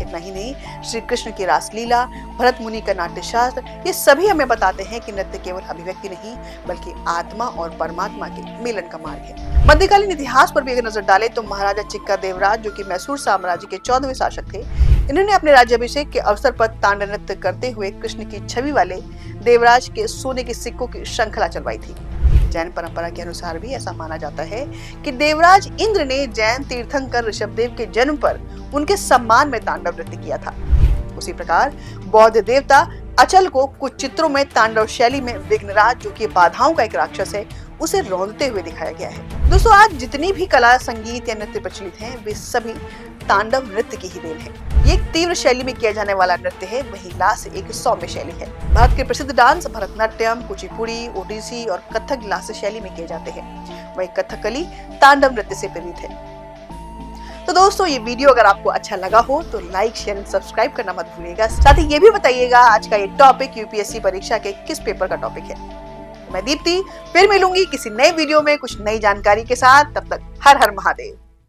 इतना ही नहीं, श्री कृष्ण की रासलीला, भरत मुनि का नाट्य शास्त्र, ये सभी हमें बताते हैं कि नृत्य केवल अभिव्यक्ति नहीं बल्कि आत्मा और परमात्मा के मिलन का मार्ग है। मध्यकालीन इतिहास पर भी अगर नजर डालें तो महाराजा चिक्का देवराज, जो कि मैसूर साम्राज्य के 14वें शासक थे, इन्होंने अपने राज्याभिषेक के अवसर पर तांडव नृत्य करते हुए कृष्ण की छवि वाले देवराज के सोने के सिक्कों की श्रृंखला चलवाई थी। जैन परंपरा के अनुसार भी ऐसा माना जाता है कि देवराज इंद्र ने जैन तीर्थंकर ऋषभदेव के जन्म पर उनके सम्मान में तांडव नृत्य किया था। उसी प्रकार बौद्ध देवता अचल को कुछ चित्रों में तांडव शैली में विघ्नराज, जो कि बाधाओं का एक राक्षस है, उसे रौंदते हुए दिखाया गया है। दोस्तों, आज जितनी भी कला, संगीत या नृत्य प्रचलित हैं, वे सभी तांडव नृत्य की ही देन है। ये एक तीव्र शैली में किया जाने वाला नृत्य है, वहीं लास्य एक सौम्य शैली है। भारत के प्रसिद्ध डांस भरतनाट्यम, कुचिपुड़ी, ओडिसी और कथक लास्य शैली में किए जाते हैं। वहीं कथकली तांडव नृत्य से प्रेरित है। तो दोस्तों, ये वीडियो अगर आपको अच्छा लगा हो तो लाइक, शेयर एंड सब्सक्राइब करना मत भूलिएगा। साथ ही ये भी बताइएगा आज का ये टॉपिक यूपीएससी परीक्षा के किस पेपर का टॉपिक है। मैं दीप्ति फिर मिलूंगी किसी नए वीडियो में कुछ नई जानकारी के साथ। तब तक हर हर महादेव।